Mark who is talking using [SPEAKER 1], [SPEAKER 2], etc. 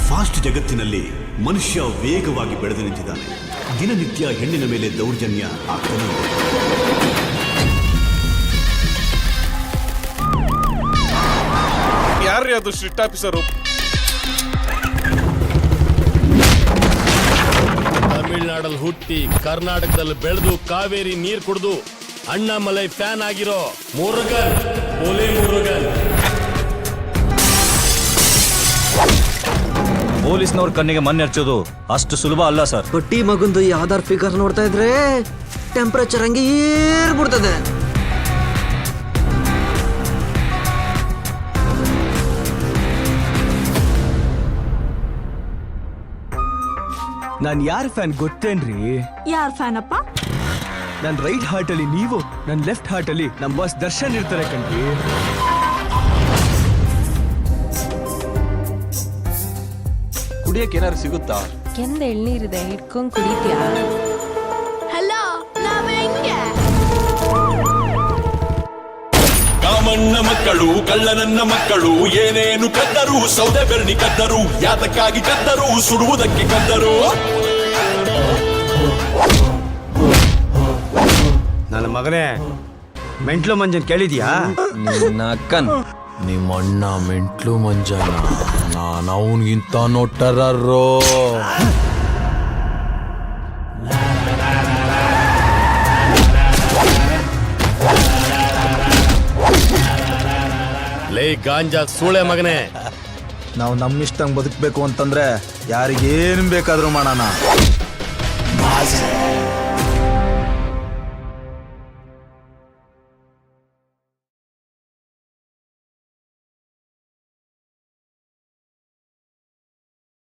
[SPEAKER 1] Fast ಜಗತ್ತಿನಲ್ಲಿ ಮನುಷ್ಯ ವೇಗವಾಗಿ ಬೆಳೆದು ನಿಂತಿದ್ದಾನೆ. ದಿನನಿತ್ಯ ಹೆಣ್ಣಿನ ಮೇಲೆ ದೌರ್ಜನ್ಯ ಆಗ್ತಾನೆ ಇದೆ.
[SPEAKER 2] ಯಾರ್ರೀ ಅದು ಸ್ಟ್ರಿಕ್ಟ್ ಆಫೀಸರು?
[SPEAKER 3] ತಮಿಳ್ನಾಡಲ್ಲಿ ಹುಟ್ಟಿ ಕರ್ನಾಟಕದಲ್ಲಿ ಬೆಳೆದು ಕಾವೇರಿ ನೀರ್ ಕುಡಿದು ಅಣ್ಣಾಮಲೈ ಫ್ಯಾನ್ ಆಗಿರೋ ಮುರುಗನ್, ಓಲೆ ಮುರುಗನ್.
[SPEAKER 4] ಪೊಲೀಸ್ನವ್ರ ಕಣ್ಣಿಗೆ ಮಣ್ಣು ಹಚ್ಚೋದು ಅಷ್ಟು ಸುಲಭ ಅಲ್ಲ ಸರ್.
[SPEAKER 5] ಹೊಟ್ಟಿ ಮಗುಂದು ಈ ಆಧಾರ್ ಫಿಗರ್ ನೋಡ್ತಾ ಇದ್ರೆ ಟೆಂಪರೇಚರ್ ಹಂಗೆ ಏರ್ಬಿಡ್ತದೆ.
[SPEAKER 6] ನಾನ್ ಯಾರ್ ಫ್ಯಾನ್ ಗೊತ್ತೇನ್ರಿ?
[SPEAKER 7] ಯಾರ್ ಫ್ಯಾನ್ ಅಪ್ಪ?
[SPEAKER 6] ನನ್ ರೈಟ್ ಹಾರ್ಟ್ ಅಲ್ಲಿ ನೀವು, ನನ್ ಲೆಫ್ಟ್ ಹಾರ್ಟ್ ಅಲ್ಲಿ ನಮ್ ಬಾಸ್ ದರ್ಶನ್ ಇರ್ತಾರೆ ಕಣ್ರಿ.
[SPEAKER 2] ಕುಡಿಯಕ್ಕೆ ಏನಾದ್ರು ಸಿಗುತ್ತಾ?
[SPEAKER 7] ಕೆಂದ ಎಳ್ನೀರಿದೆ, ಇಟ್ಕೊಂಡ್ ಕುಡಿತ್ಯಾ? ಹಲೋ, ನಾವ್ ಹೆಂಗೆ?
[SPEAKER 8] ಕಾಮಣ್ಣ ಮಕ್ಕಳು, ಕಳ್ಳನನ್ನ ಮಕ್ಕಳು, ಏನೇನು ಕದ್ದರು, ಸೌದೆ ಬೆರಣಿ ಕದ್ದರು, ಯಾತಕ್ಕಾಗಿ ಕದ್ದರು, ಸುಡುವುದಕ್ಕೆ ಕದ್ದರು.
[SPEAKER 9] ನನ್ನ ಮಗನೇ, ಮೆಂಟ್ಲು ಮಂಜನ್ ಕೇಳಿದ್ಯಾ?
[SPEAKER 4] ನಿನ್ನ ಅಕ್ಕನ್
[SPEAKER 3] ನಿಮ್ಮ ಅಣ್ಣ ಮೆಂಟ್ಲು ಮಂಜಾನ, ನಾನು ಅವನ್ಗಿಂತ ಟೆರರು. ಲೇ ಗಾಂಜಾ ಸೂಳೆ ಮಗನೇ,
[SPEAKER 10] ನಾವು ನಮ್ಮಿಷ್ಟಂಗೆ ಬದುಕಬೇಕು ಅಂತಂದ್ರೆ ಯಾರಿಗೇನು ಬೇಕಾದ್ರೂ ಮಾಡೋಣ.